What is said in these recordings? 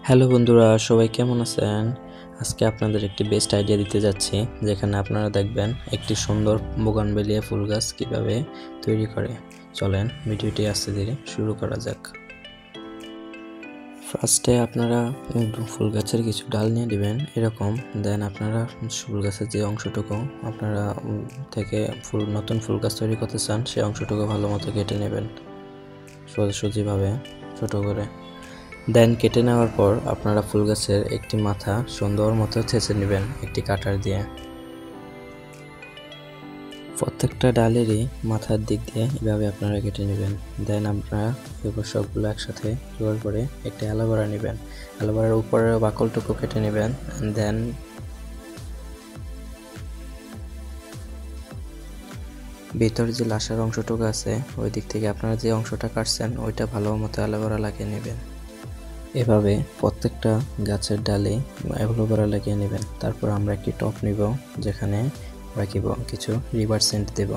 Hello বন্ধুরা, সবাই কেমন আছেন? আজকে আপনাদের একটি বেস্ট আইডিয়া দিতে যাচ্ছি, যেখানে আপনারা দেখবেন একটি সুন্দর বোগানভেলিয়া ফুল গাছ কীভাবে তৈরি করে। চলেন ভিডিওটি আস্তে ধীরে শুরু করা যাক। ফার্স্টে আপনারা ফুল গাছের কিছু ডাল নিয়ে নেবেন এরকম। দেন আপনারা ফুল গাছের যে অংশটুকু আপনারা থেকে নতুন ফুল গাছ তৈরি করতে চান, সেই অংশটুকু ভালো মতো কেটে নেবেন সোজাসুজিভাবে ছোট করে। দেন কেটে নেওয়ার পর আপনারা ফুল গাছের একটি মাথা সুন্দর মতো ছেঁচে নেবেন একটি কাটার দিয়ে। প্রত্যেকটা ডালেরই মাথার দিক দিয়ে এভাবে আপনারা কেটে নেবেন। দেন আপনারা এগুলো সবগুলো একসাথে জোগাড় করে একটি অ্যালোভেরা নেবেন। অ্যালোভেরার উপরের বাকলটুকু কেটে নেবেন। দেন ভিতরে যে লাসার অংশটুকু আছে ওই দিক থেকে আপনারা যে অংশটা কাটছেন ওইটা ভালো মতো অ্যালোভেরা লাগিয়ে নেবেন। এভাবে প্রত্যেকটা গাছের ডালে অ্যালোভেরা লাগিয়ে নেবেন। তারপর আমরা একটি টপ নিব, যেখানে রাখিব কিছু রিভার সেন্ট দেব।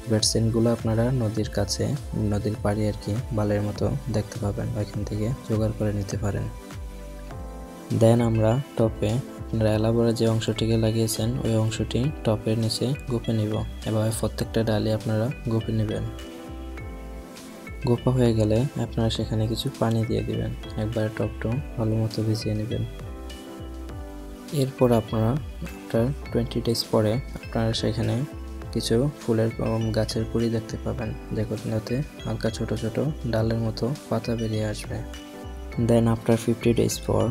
রিভার সেন্টগুলো আপনারা নদীর কাছে, নদীর পাড়ে আর কি বালের মতো দেখতে পাবেন, ওইখান থেকে জোগাড় করে নিতে পারেন। দেন আমরা টপে আপনারা অ্যালোভেরা যে অংশটিকে লাগিয়েছেন ওই অংশটি টপের নিচে গুঁপে নিব। এভাবে প্রত্যেকটা ডালে আপনারা গুঁপে নেবেন। গোপা হয়ে গেলে আপনারা সেখানে কিছু পানি দিয়ে দিবেন, একবার টপটা ভালো মতো ভিজিয়ে নেবেন। এরপর আপনারা আফটার 20 days পরে আপনারা সেখানে কিছু ফুলের গাছের কুড়ি দেখতে পাবেন, যেগুলোতে হালকা ছোট ছোট ডালের মতো পাতা বেরিয়ে আসবে। দেন আফটার 50 days পর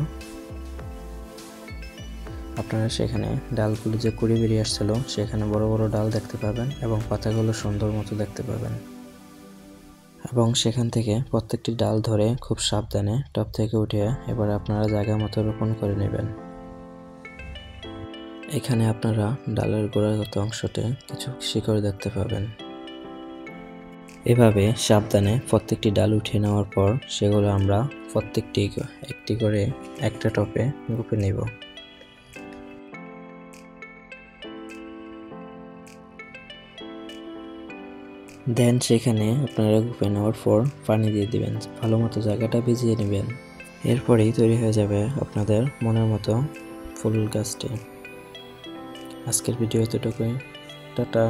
আপনারা সেখানে ডালগুলো যে কুড়ি বেরিয়ে আসছিল সেখানে বড় বড় ডাল দেখতে পাবেন এবং পাতাগুলো সুন্দর মতো দেখতে পাবেন। এবং সেখান থেকে প্রত্যেকটি ডাল ধরে খুব সাবধানে টব থেকে উঠিয়ে এবার আপনারা জায়গা মতো রোপণ করে নেবেন। এখানে আপনারা ডালের গোড়াগত অংশতে কিছু শিকড় দেখতে পাবেন। এভাবে সাবধানে প্রত্যেকটি ডাল উঠিয়ে নেওয়ার পর সেগুলো আমরা প্রত্যেকটি একটি করে একটা টবে গুঁপে নেব। দেন সেখানে আপনারা গুঁপে নেওয়ার পর পানি দিয়ে দিবেন, ভালো মতো জায়গাটা ভিজিয়ে নেবেন। এরপরেই তৈরি হয়ে যাবে আপনাদের মনের মতো ফুল গাছটি। আজকের ভিডিও এতটুকুই। টাটা।